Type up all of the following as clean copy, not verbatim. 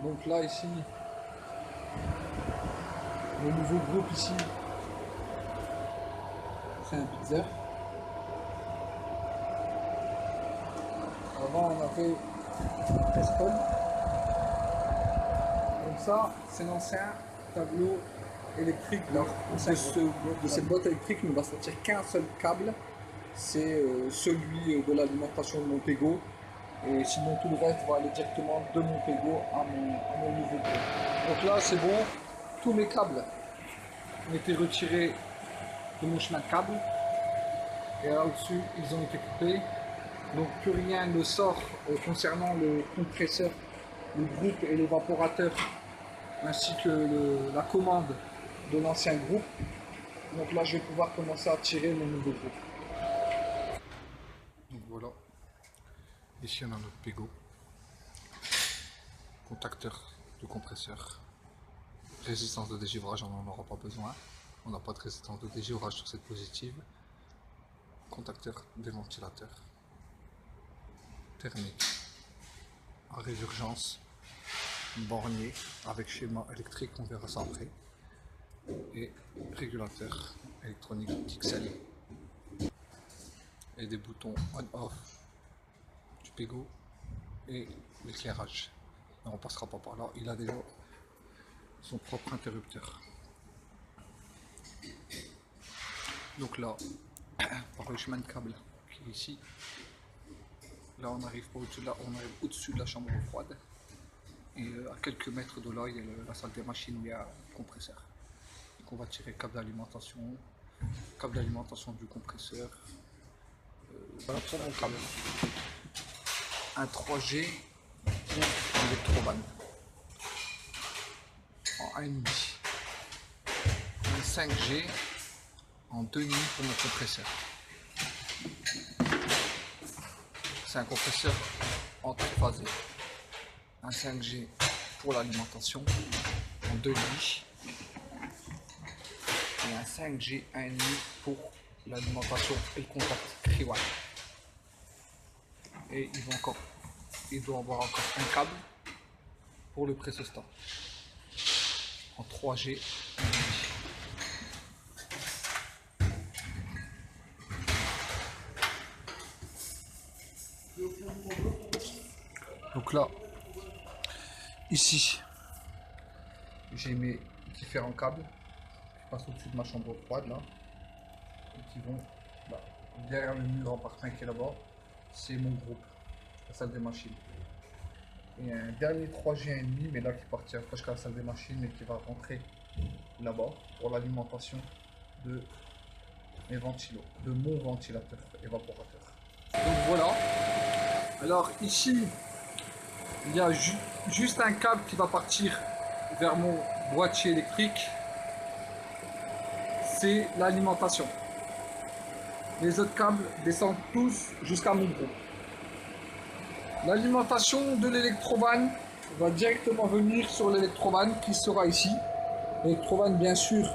Donc là ici, le nouveau groupe ici, c'est un Bitzer. Avant on avait Preston. Donc ça, c'est l'ancien tableau électrique. Alors, de cette boîte électrique, il ne va sortir qu'un seul câble. C'est celui de l'alimentation de mon Pego. Et sinon, tout le reste va aller directement de mon Pego à mon nouveau groupe. Donc là, c'est bon. Tous mes câbles ont été retirés de mon chemin de câble. Et là au-dessus, ils ont été coupés. Donc plus rien ne sort concernant le compresseur, le groupe et l'évaporateur, ainsi que la commande de l'ancien groupe. Donc là, je vais pouvoir commencer à tirer mon nouveau groupe. Donc voilà, ici on a notre Pego, contacteur de compresseur, résistance de dégivrage, on n'en aura pas besoin, on n'a pas de résistance de dégivrage sur cette positive, contacteur des ventilateurs, thermique, arrêt d'urgence, bornier avec schéma électrique, on verra ça après, et régulateur électronique Dixel et des boutons on-off du Pego et l'éclairage. On passera pas par là, il a déjà son propre interrupteur. Donc là, par le chemin de câble qui est ici, là on arrive pas au-dessus de là, on arrive au-dessus de la chambre froide. Et à quelques mètres de là, il y a la salle des machines où il y a un compresseur. Donc on va tirer câble d'alimentation du compresseur. Voilà pour mon câble. Un 3G en électroban en 1,5. Un 5G en 2,5 pour mon compresseur. C'est un compresseur en triphasé. Un 5G pour l'alimentation en 2,5 et un 5G 1,5 pour l'alimentation et le contact Kriwan. Et il doit avoir encore un câble pour le pressostat en 3G 1,5. Donc là, ici, j'ai mes différents câbles qui passent au-dessus de ma chambre froide là, et qui vont derrière le mur en partant qui est là-bas. C'est mon groupe, la salle des machines. Et un dernier 3G1,5, mais là qui partira pas jusqu'à la salle des machines et qui va rentrer là-bas pour l'alimentation de mes ventilos, de mon ventilateur évaporateur. Donc voilà. Alors ici, il y a juste un câble qui va partir vers mon boîtier électrique. C'est l'alimentation. Les autres câbles descendent tous jusqu'à mon groupe. L'alimentation de l'électroban va directement venir sur l'électroban qui sera ici. L'électroban bien sûr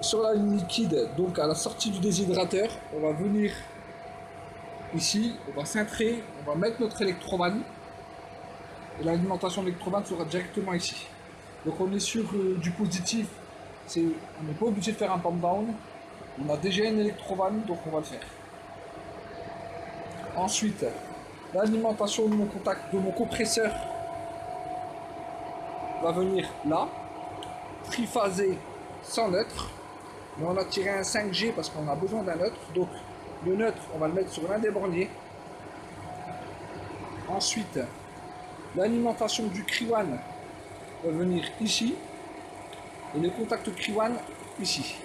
sur la ligne liquide, donc à la sortie du déshydrateur. On va venir ici, on va cintrer, on va mettre notre électroban. Et l'alimentation de l'électroban sera directement ici. Donc on est sur du positif. On n'est pas obligé de faire un pump down. On a déjà une électroban, donc on va le faire. Ensuite, l'alimentation de mon compresseur va venir là, triphasé sans neutre. Mais on a tiré un 5G parce qu'on a besoin d'un neutre. Donc le neutre, on va le mettre sur l'un des borniers. Ensuite, l'alimentation du Kriwan va venir ici. Et le contact Kriwan ici.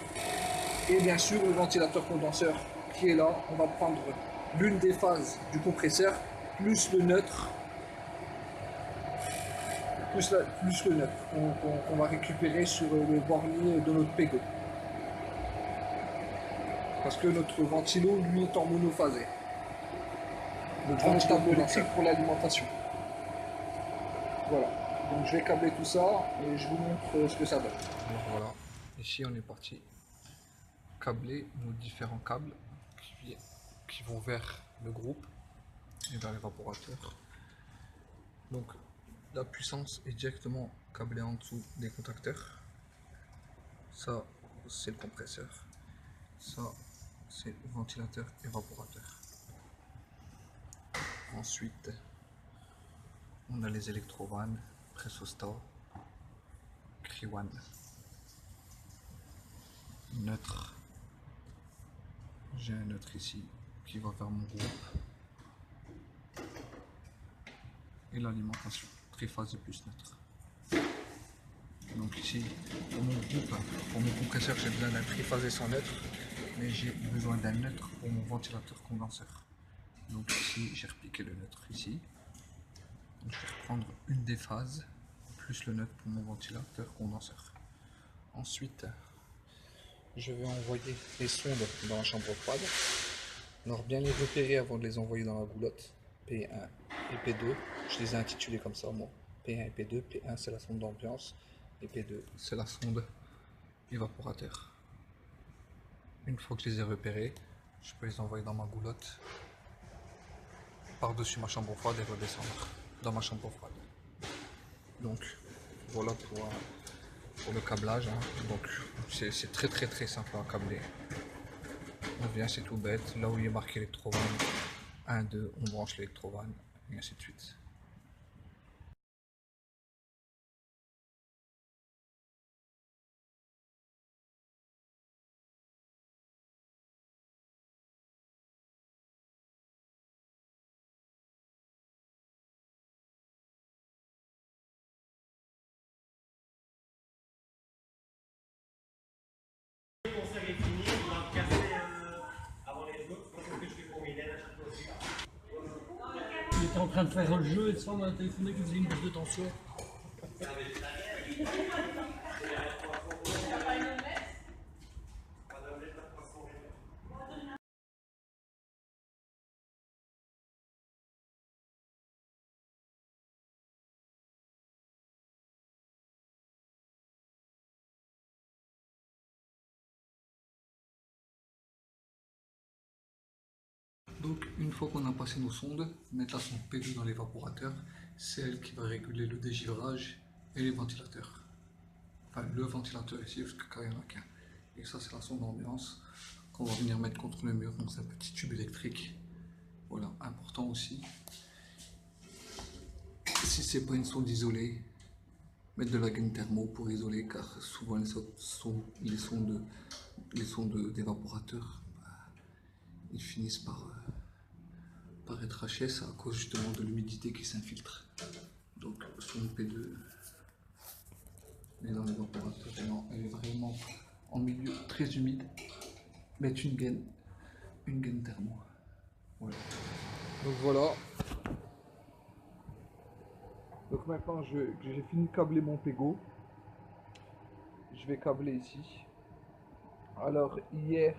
Et bien sûr le ventilateur condenseur qui est là. On va prendre l'une des phases du compresseur plus le neutre. Plus le neutre qu'on va récupérer sur le bornier de notre Pego. Parce que notre ventilo, lui, est en monophasé. Notre ventilo électrique pour l'alimentation. Voilà. Donc je vais câbler tout ça et je vous montre ce que ça donne. Alors voilà, ici on est parti câbler nos différents câbles qui vont vers le groupe et vers l'évaporateur. Donc la puissance est directement câblée en dessous des contacteurs. Ça, c'est le compresseur. Ça, c'est le ventilateur évaporateur. Ensuite, on a les électrovannes, Pressostat, Kriwan, neutre. J'ai un neutre ici qui va vers mon groupe. Et l'alimentation, triphasé plus neutre. Donc ici, pour mon groupe, pour mon compresseur, j'ai besoin d'un triphasé sans neutre, mais j'ai besoin d'un neutre pour mon ventilateur condenseur. Donc ici, j'ai repiqué le neutre ici. Donc, je vais reprendre une des phases, plus le neutre pour mon ventilateur condenseur. Ensuite, je vais envoyer les sondes dans la chambre froide. Alors bien les repérer avant de les envoyer dans la goulotte. P1 et P2, je les ai intitulés comme ça moi. P1 et P2, P1 c'est la sonde d'ambiance et P2 c'est la sonde évaporateur. Une fois que je les ai repérés, je peux les envoyer dans ma goulotte par-dessus ma chambre froide et redescendre dans ma chambre froide. Donc voilà pour le câblage, hein. Donc c'est très simple à câbler. On vient, c'est tout bête, là où il est marqué électrovanne, 1, 2, on branche l'électrovanne, et ainsi de suite. Il était en train de faire un jeu et ça on a téléphoné qu'il faisait une baisse de tension. Donc une fois qu'on a passé nos sondes, mettre la sonde P2 dans l'évaporateur, c'est elle qui va réguler le dégivrage et les ventilateurs. Enfin le ventilateur ici, parce qu'il n'y en a qu'un. Et ça c'est la sonde d'ambiance qu'on va venir mettre contre le mur, donc c'est un petit tube électrique. Voilà, important aussi. Si c'est pas une sonde isolée, mettre de la gaine thermo pour isoler, car souvent les sondes d'évaporateur, ils finissent par être HS à cause justement de l'humidité qui s'infiltre. Donc sonde P2, mais dans l'évaporateur, elle est vraiment en milieu très humide, mettre une gaine thermo. Voilà. Donc voilà. Donc maintenant que j'ai fini de câbler mon Pego, je vais câbler ici. Alors hier,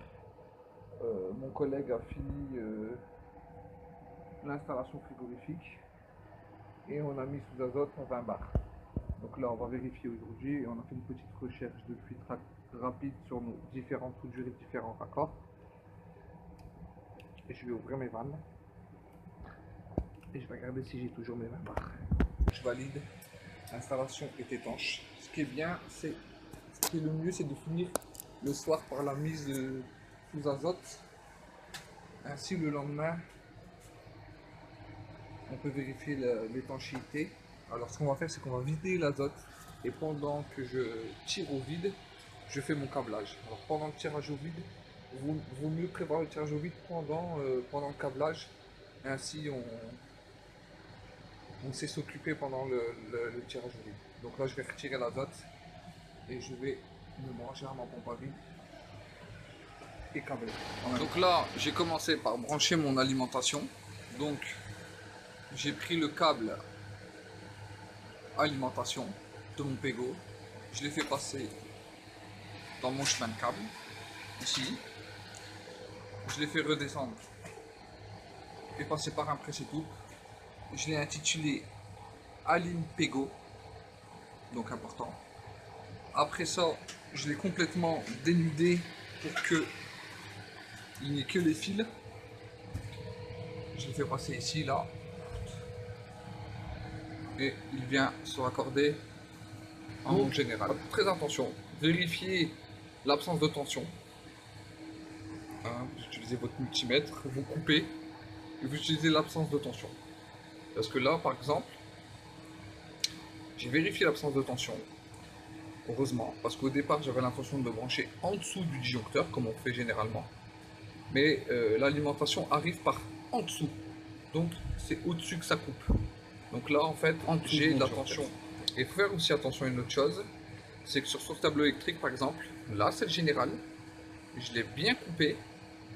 mon collègue a fini l'installation frigorifique et on a mis sous azote 20 bars. Donc là on va vérifier aujourd'hui et on a fait une petite recherche de fuite rapide sur nos différents trous de durée, différents raccords. Et je vais ouvrir mes vannes et je vais regarder si j'ai toujours mes 20 bars. Je valide, l'installation est étanche. Ce qui est bien, ce qui est le mieux, c'est de finir le soir par la mise sous azote. Ainsi le lendemain, on peut vérifier l'étanchéité. Alors ce qu'on va faire, c'est qu'on va vider l'azote et pendant que je tire au vide, je fais mon câblage. Alors pendant le tirage au vide, vaut mieux prévoir le tirage au vide pendant le câblage. Ainsi on sait s'occuper pendant le tirage au vide. Donc là je vais retirer l'azote et je vais me brancher à ma pompe à vide et câbler. Donc là j'ai commencé par brancher mon alimentation. Donc j'ai pris le câble alimentation de mon Pego, je l'ai fait passer dans mon chemin de câble, ici, je l'ai fait redescendre et passer par un presse-tout. Je l'ai intitulé Alim Pego, donc important. Après ça, je l'ai complètement dénudé pour que il n'y ait que les fils. Je l'ai fait passer ici, là. et il vient se raccorder en mode général. Très attention, vérifiez l'absence de tension. Hein, vous utilisez votre multimètre, vous coupez et vous utilisez l'absence de tension. Parce que là, par exemple, j'ai vérifié l'absence de tension. Heureusement, parce qu'au départ, j'avais l'intention de brancher en dessous du disjoncteur, comme on fait généralement. Mais l'alimentation arrive par en dessous. Donc, c'est au-dessus que ça coupe. Donc là, en fait, j'ai de la tension. Et il faut faire aussi attention à une autre chose, c'est que sur ce tableau électrique, par exemple, là, c'est le général. Je l'ai bien coupé,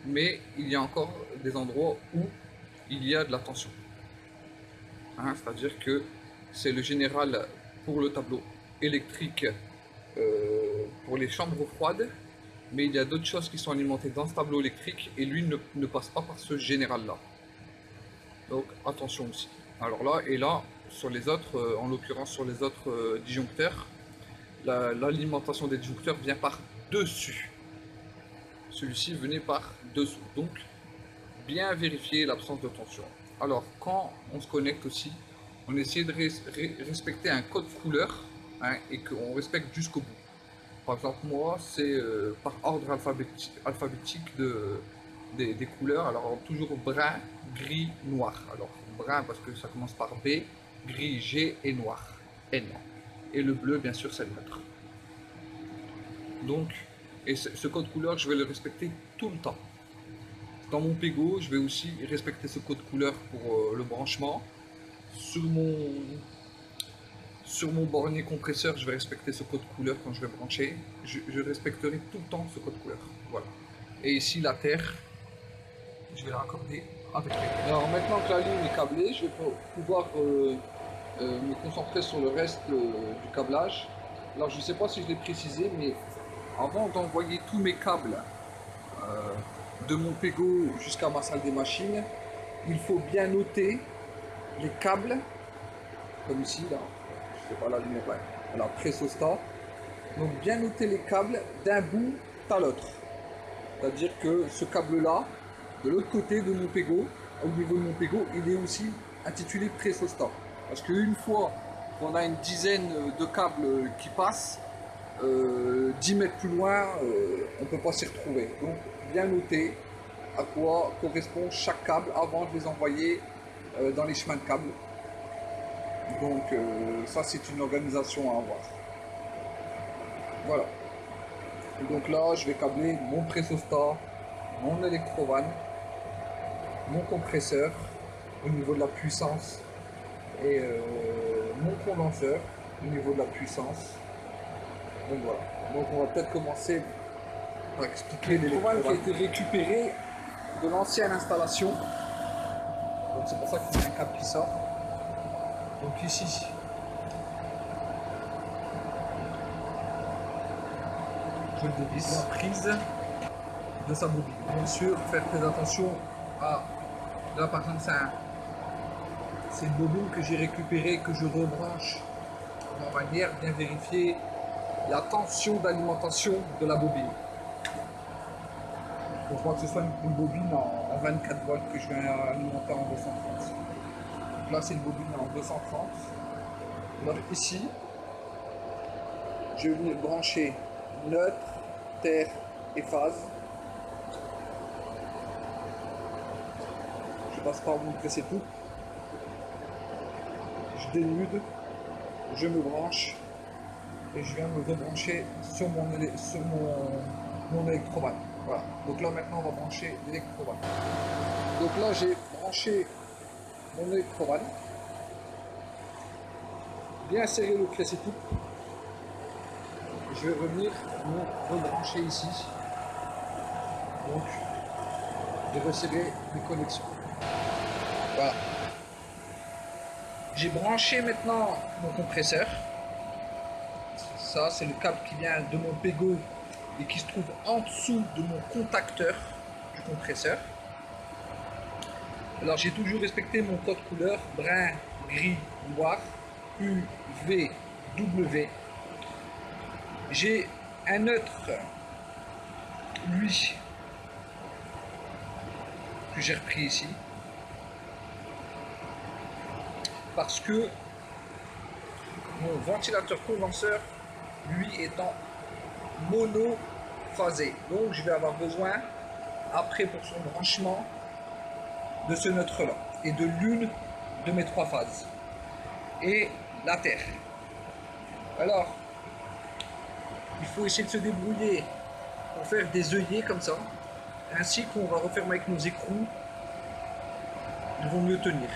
mais il y a encore des endroits où il y a de la tension. Hein, c'est-à-dire que c'est le général pour le tableau électrique pour les chambres froides, mais il y a d'autres choses qui sont alimentées dans ce tableau électrique et lui ne passe pas par ce général-là. Donc attention aussi. Alors là, et là, sur les autres, en l'occurrence sur les autres disjoncteurs, l'alimentation des disjoncteurs vient par dessus. Celui-ci venait par dessous. Donc, bien vérifier l'absence de tension. Alors, quand on se connecte aussi, on essaie de respecter un code couleur, hein, et qu'on respecte jusqu'au bout. Par exemple, moi, c'est par ordre alphabétique des couleurs. Alors, toujours brun, gris, noir. Alors, brun parce que ça commence par B, gris, G et noir, N. Et le bleu, bien sûr, c'est le neutre. Donc, et ce code couleur, je vais le respecter tout le temps. Dans mon Pego, je vais aussi respecter ce code couleur pour le branchement. Sur mon bornier compresseur, je vais respecter ce code couleur quand je vais brancher. Je respecterai tout le temps ce code couleur. Voilà. Et ici, la terre, je vais la raccorder avec les. Alors maintenant que la ligne est câblée, je vais pouvoir me concentrer sur le reste du câblage. Alors je ne sais pas si je l'ai précisé, mais avant d'envoyer tous mes câbles de mon Pego jusqu'à ma salle des machines, il faut bien noter les câbles, comme ici, là, je sais pas la lumière, ouais, alors pressostat. Donc bien noter les câbles d'un bout à l'autre. C'est-à-dire que ce câble-là, de l'autre côté de mon Pego, au niveau de mon Pego, il est aussi intitulé pressostat. Parce qu'une fois qu'on a une dizaine de câbles qui passent, 10 mètres plus loin, on ne peut pas s'y retrouver. Donc bien noter à quoi correspond chaque câble avant de les envoyer dans les chemins de câbles. Donc ça, c'est une organisation à avoir. Voilà. Et donc là, je vais câbler mon pressostat, mon électrovan, mon compresseur au niveau de la puissance et mon condenseur au niveau de la puissance. Donc voilà. Donc on va peut-être commencer par expliquer l'électrovan qui a été récupéré de l'ancienne installation. Donc c'est pour ça qu'il y a un câble qui sort. Donc ici, je le dévisse. La prise de sa bobine. Bien sûr, faire très attention à... Là par exemple, c'est une bobine que j'ai récupérée, que je rebranche en manière bien vérifier la tension d'alimentation de la bobine. Pour voir que ce soit une bobine en 24 volts que je vais alimenter en 230. Donc là, c'est une bobine en 230. Alors ici, je vais venir brancher neutre, terre et phase. Je passe par mon pressé-tout. Je dénude, je me branche et je viens me rebrancher sur mon électrovan. Voilà. Donc là maintenant on va brancher l'électrovan. Donc là j'ai branché mon électrovan. Bien serrer le pressé-tout. Je vais revenir me rebrancher ici. Donc je vais resserrer les connexions. Voilà. J'ai branché maintenant mon compresseur. Ça, c'est le câble qui vient de mon Pego et qui se trouve en dessous de mon contacteur du compresseur. Alors, j'ai toujours respecté mon code couleur brun, gris, noir, U, V, W. J'ai un neutre, lui, que j'ai repris ici. Parce que Mon ventilateur condenseur, lui, étant monophasé. Donc je vais avoir besoin, après pour son branchement, de ce neutre-là et de l'une de mes 3 phases. Et la terre. Alors, il faut essayer de se débrouiller pour faire des œillets comme ça, ainsi qu'on va refermer avec nos écrous, ils vont mieux tenir.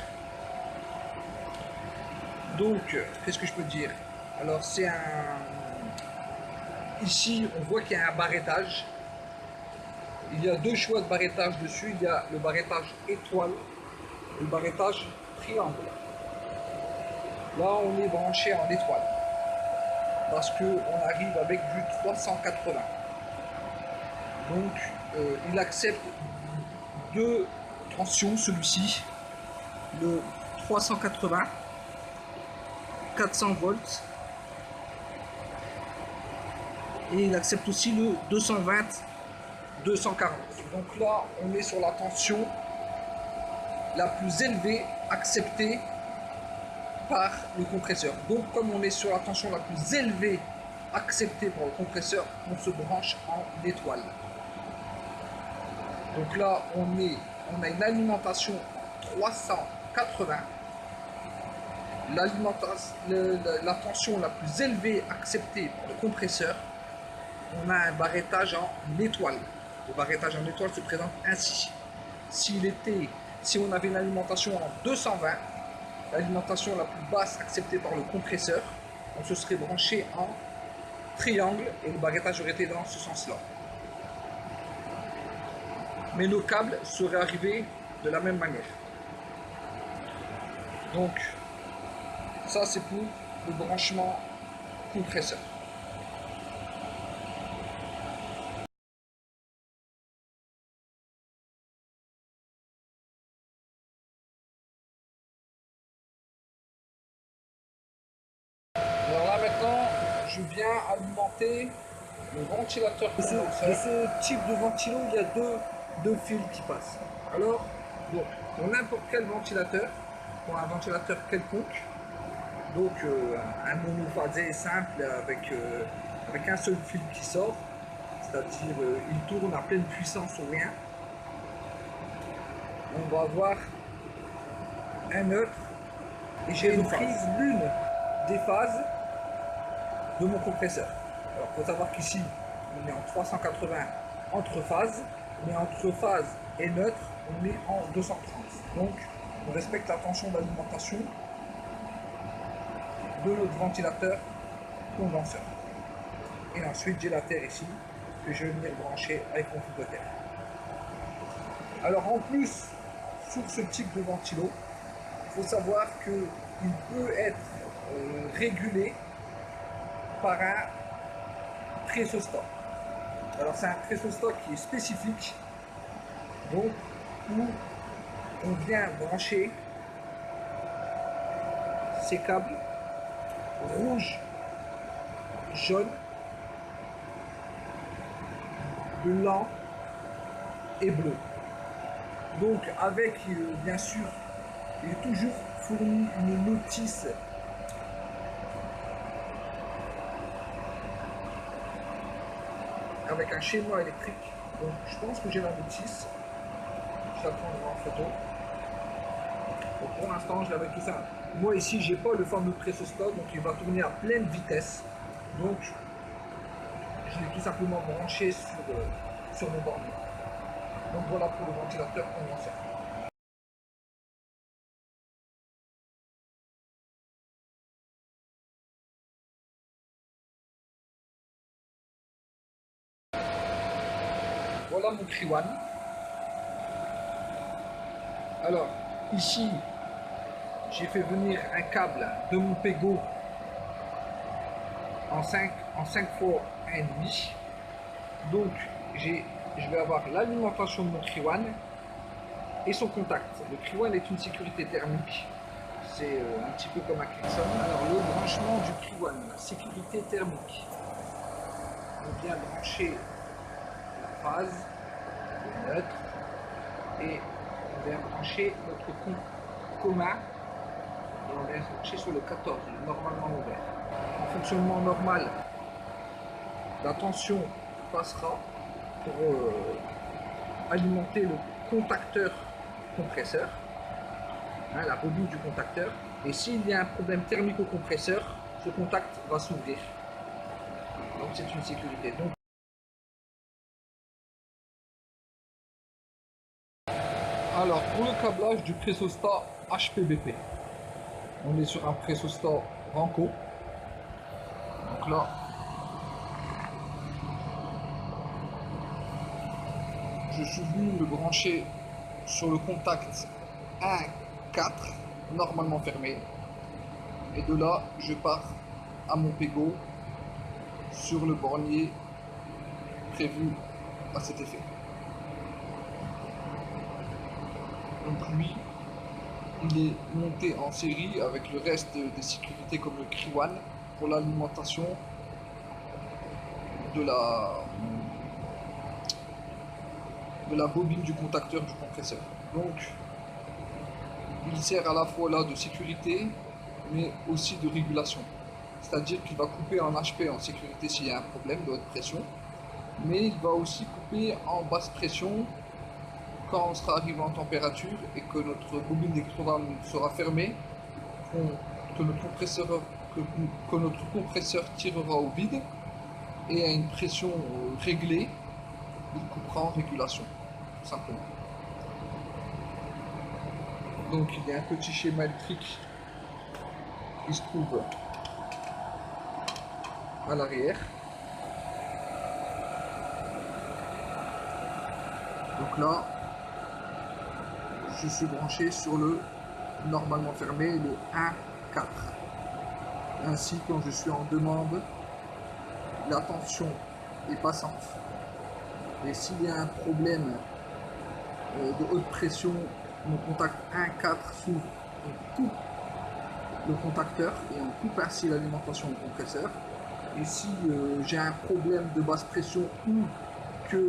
Donc, qu'est-ce que je peux dire? Alors, c'est un... Ici, on voit qu'il y a un barrettage. Il y a 2 choix de barrettage dessus. Il y a le barrettage étoile et le barrettage triangle. Là, on est branché en étoile parce qu'on arrive avec du 380. Donc, il accepte 2 tensions, celui-ci, le 380, 400 volts, et il accepte aussi le 220, 240. Donc là, on est sur la tension la plus élevée acceptée par le compresseur. Donc comme on est sur la tension la plus élevée acceptée par le compresseur, on se branche en étoile. Donc là, on a une alimentation 380. La tension la plus élevée acceptée par le compresseur, on a un barrettage en étoile. Le barrettage en étoile se présente ainsi. Si on avait une alimentation en 220, l'alimentation la plus basse acceptée par le compresseur, on se serait branché en triangle et le barrettage aurait été dans ce sens-là. Mais nos câbles seraient arrivés de la même manière. Donc, ça c'est pour le branchement compresseur. Alors là maintenant, je viens alimenter le ventilateur condensateur. De ce type de ventilo, il y a deux fils qui passent. Alors, donc, pour n'importe quel ventilateur, pour un ventilateur quelconque, donc un monophasé simple avec un seul fil qui sort, c'est-à-dire il tourne à pleine puissance ou rien, on va avoir un neutre et j'ai pris l'une des phases de mon compresseur. Alors il faut savoir qu'ici on est en 380 entre phases, mais entre phase et neutre on est en 230. Donc on respecte la tension d'alimentation de notre ventilateur condenseur. Et ensuite j'ai la terre ici que je vais venir brancher avec mon fil de terre. Alors en plus sur ce type de ventilo, il faut savoir qu'il peut être régulé par un pressostat. Alors c'est un pressostat qui est spécifique, donc où on vient brancher ces câbles rouge, jaune, blanc et bleu. Donc avec bien sûr, il est toujours fourni une notice avec un schéma électrique. Donc je pense que j'ai la notice. Je la prendrai en photo. Donc pour l'instant je l'avais tout ça. Moi ici j'ai pas le fameux pressostat, donc il va tourner à pleine vitesse. Donc je l'ai tout simplement branché sur mon borne. Donc voilà pour le ventilateur condenseur. Voilà mon Kriwan. Alors, ici, j'ai fait venir un câble de mon Pego en 5 fois 1,5. Donc, je vais avoir l'alimentation de mon Kriwan et son contact. Le Kriwan est une sécurité thermique. C'est un petit peu comme un Clixon. Alors, le branchement du Kriwan, la sécurité thermique. On vient brancher la phase, le neutre, et on vient brancher notre commun, et on vient brancher sur le 14, normalement ouvert. En fonctionnement normal, la tension passera pour alimenter le contacteur compresseur, hein, la bobine du contacteur. Et s'il y a un problème thermique au compresseur, ce contact va s'ouvrir. Donc c'est une sécurité. Donc, alors pour le câblage du pressostat HPBP, on est sur un pressostat Ranco. Donc là, je suis venu me brancher sur le contact 1,4, normalement fermé. Et de là, je pars à mon pégo sur le bornier prévu à cet effet. Donc lui, il est monté en série avec le reste des sécurités comme le Kriwan pour l'alimentation de la bobine du contacteur du compresseur. Donc il sert à la fois là de sécurité mais aussi de régulation. C'est-à-dire qu'il va couper en HP en sécurité s'il y a un problème de haute pression, mais il va aussi couper en basse pression quand on sera arrivé en température et que notre bobine d'électrodrame sera fermée, que notre compresseur tirera au vide et à une pression réglée, il coupera en régulation, tout simplement. Donc il y a un petit schéma électrique qui se trouve à l'arrière. Donc là, je suis branché sur le normalement fermé, le 1,4. Ainsi, quand je suis en demande, la tension est passante. Et s'il y a un problème de haute pression, mon contact 1,4 s'ouvre, on coupe le contacteur et on coupe ainsi l'alimentation du compresseur. Et si j'ai un problème de basse pression ou que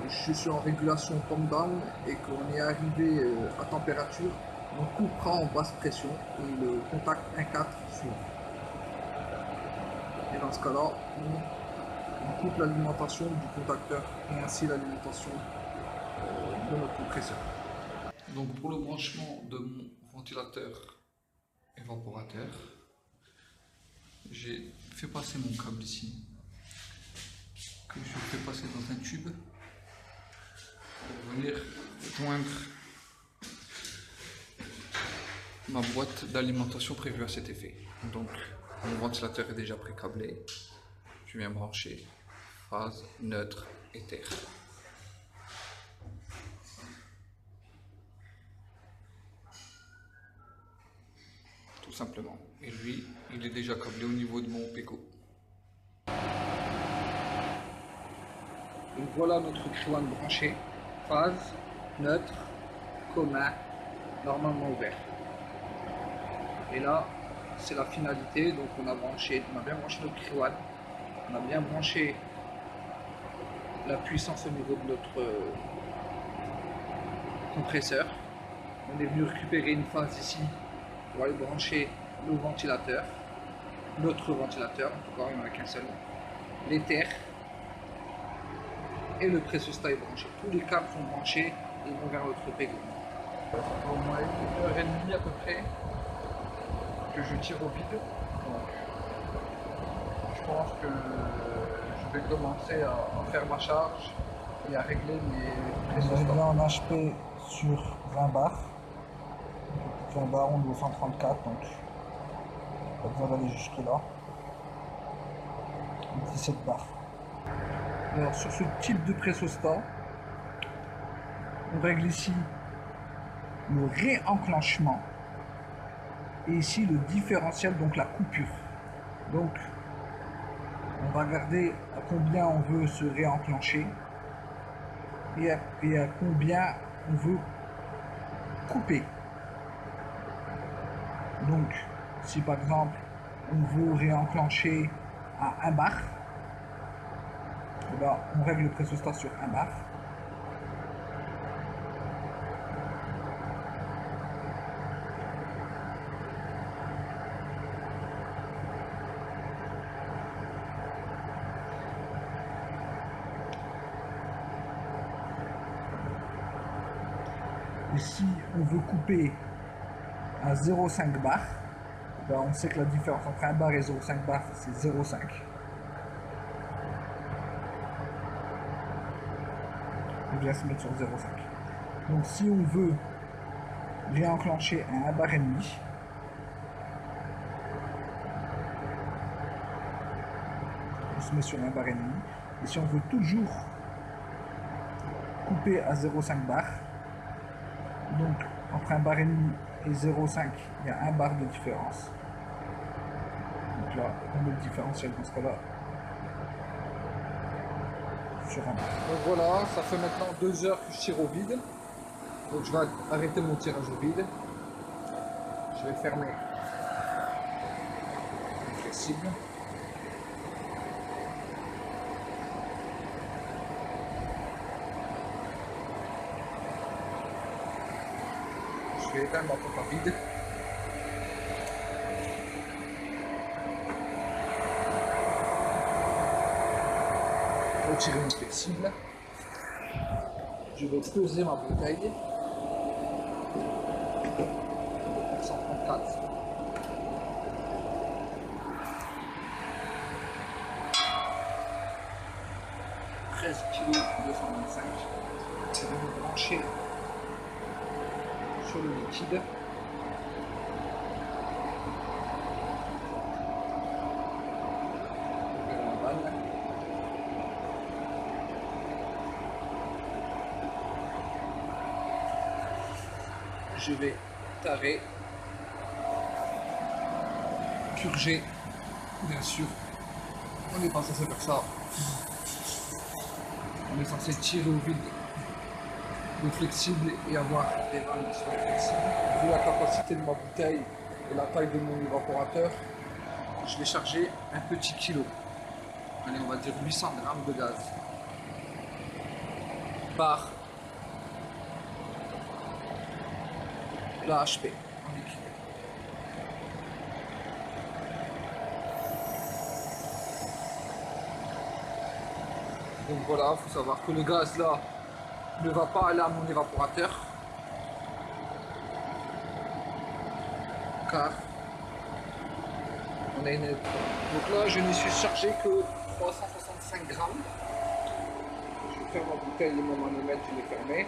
je suis en régulation pump down et qu'on est arrivé à température, on coupera en basse pression et le contact 1,4 s'ouvre. Et dans ce cas-là, on coupe l'alimentation du contacteur et ainsi l'alimentation de notre compresseur. Donc pour le branchement de mon ventilateur évaporateur, j'ai fait passer mon câble ici, que je fais passer dans un tube pour venir joindre ma boîte d'alimentation prévue à cet effet. Donc mon ventilateur est déjà pré-câblé, je viens brancher phase, neutre, éther. Tout simplement. Et lui, il est déjà câblé au niveau de mon pégo. Donc voilà notre Kriwan branché, phase, neutre, commun, normalement ouvert. Et là, c'est la finalité. Donc on a bien branché notre Kriwan, on a bien branché la puissance au niveau de notre compresseur. On est venu récupérer une phase ici pour aller brancher nos ventilateurs, notre ventilateur, encore il n'y en a qu'un seul, l'éther et le pressostat est branché. Tous les câbles sont branchés et vont vers notre pégo. Ça fait au moins 1h30 à peu près que je tire au vide. Donc, je pense que je vais commencer à faire ma charge et à régler mes pressostats. On est en HP sur 20 bars. 20 bars, on est au 134, donc pas besoin d'aller jusque là. 17 bars. Alors sur ce type de pressostat, on règle ici le réenclenchement et ici le différentiel, donc la coupure. Donc on va regarder à combien on veut se réenclencher et à combien on veut couper. Donc si par exemple on veut réenclencher à 1 bar, et ben, on règle le pressostat sur 1 bar. Et si on veut couper à 0,5 bar, ben on sait que la différence entre 1 bar et 0,5 bar, c'est 0,5. On vient se mettre sur 0,5. Donc si on veut réenclencher à 1 bar et demi, on se met sur 1 bar et demi. Et si on veut toujours couper à 0,5 bar, donc entre 1 bar et demi et 0,5, il y a 1 bar de différence. Donc là, on met le différentiel dans ce cas-là sur 1 bar. Donc voilà, ça fait maintenant 2 heures que je tire au vide. Donc je vais arrêter mon tirage au vide. Je vais fermer le flexible. Je vais éteindre ma pompe à vide. Retirer mon flexible. Je vais peser ma bouteille. 134. « 13 kg 225. Je vais me brancher sur le liquide. La balle. Je vais tarer, purger, bien sûr. On n'est pas censé faire ça. On est censé tirer au vide le flexible et avoir des vannes sur le flexible. Vu la capacité de ma bouteille et la taille de mon évaporateur, je vais charger un petit kilo. Allez, on va dire 800 grammes de gaz par la HP en liquide. Donc voilà, il faut savoir que le gaz là ne va pas aller à mon évaporateur car on a une électrode. Donc là je ne suis chargé que 365 grammes. Je vais faire ma bouteille et mon manomètre, je l'ai fermé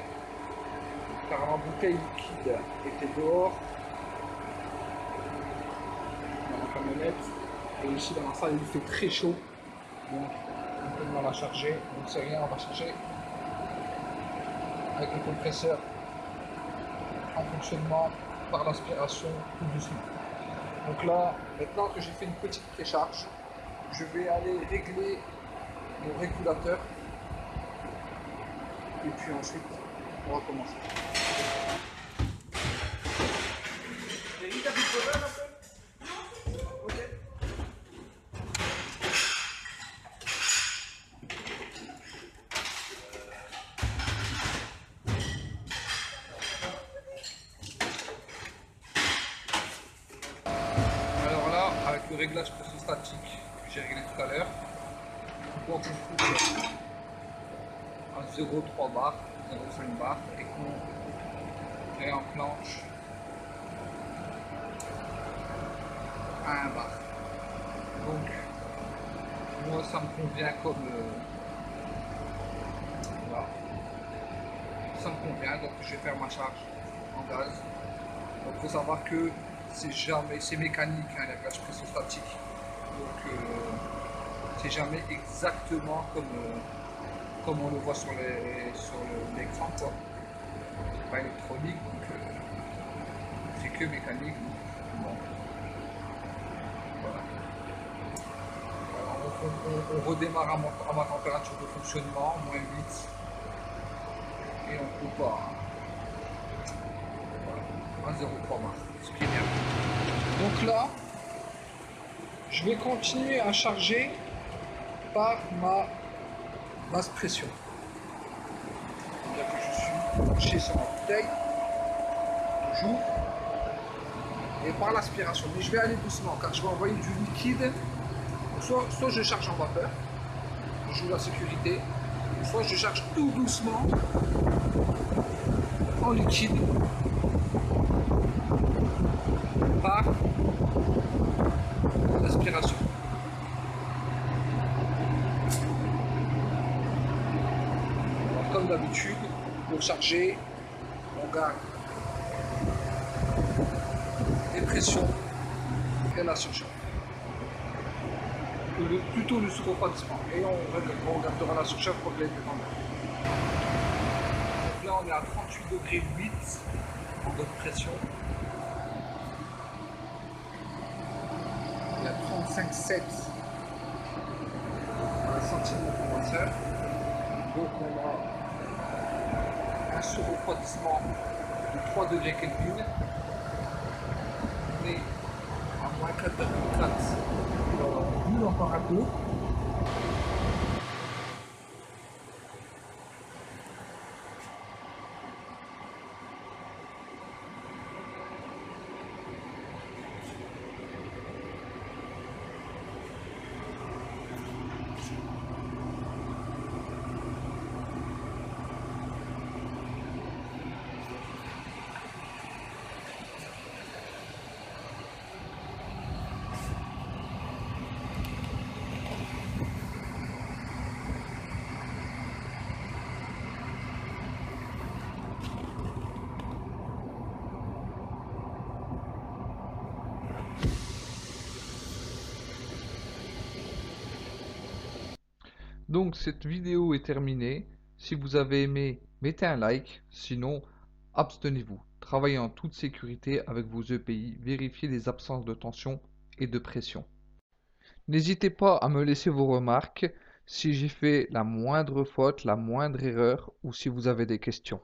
car ma bouteille liquide était dehors dans la camionnette et ici dans la salle il fait très chaud, donc on va la charger, donc c'est rien, on va charger avec le compresseur en fonctionnement par l'aspiration tout doucement. Donc là, maintenant que j'ai fait une petite précharge, je vais aller régler mon régulateur et puis ensuite on va commencer. Le réglage pressostatique que j'ai réglé tout à l'heure, donc on coupe à 0,3 bar, 0,5 bar et qu'on réenclenche à 1 bar. Donc moi ça me convient comme voilà. Ça me convient, donc je vais faire ma charge en gaz. Donc il faut savoir que c'est mécanique, hein, la réglage pressostatique, donc c'est jamais exactement comme on le voit sur l'écran, quoi. C'est pas électronique, donc c'est que mécanique. Bon. Voilà. Alors, on redémarre à ma température de fonctionnement, moins 8, et on coupe à 0,3 bar, ce qui est bien. Donc là, je vais continuer à charger par ma basse pression. C'est-à-dire que je suis branché sur ma bouteille, toujours, et par l'aspiration. Mais je vais aller doucement car je vais envoyer du liquide. Soit je charge en vapeur, je joue la sécurité, soit je charge tout doucement en liquide par l'aspiration. Alors, comme d'habitude, pour charger, on garde les pressions et la surcharge. Plutôt le sous-refroidissement. Et on regardera la surcharge pour que les détendeurs. Donc là, on est à 38,8 degrés en bonne pression. Il y a 35,7 centimes de condenseur. Donc on a un sous-refroidissement de 3 degrés Kelvin. On est à moins 4,4 boules encore un peu. Donc cette vidéo est terminée. Si vous avez aimé, mettez un like. Sinon, abstenez-vous. Travaillez en toute sécurité avec vos EPI. Vérifiez les absences de tension et de pression. N'hésitez pas à me laisser vos remarques si j'ai fait la moindre faute, la moindre erreur ou si vous avez des questions.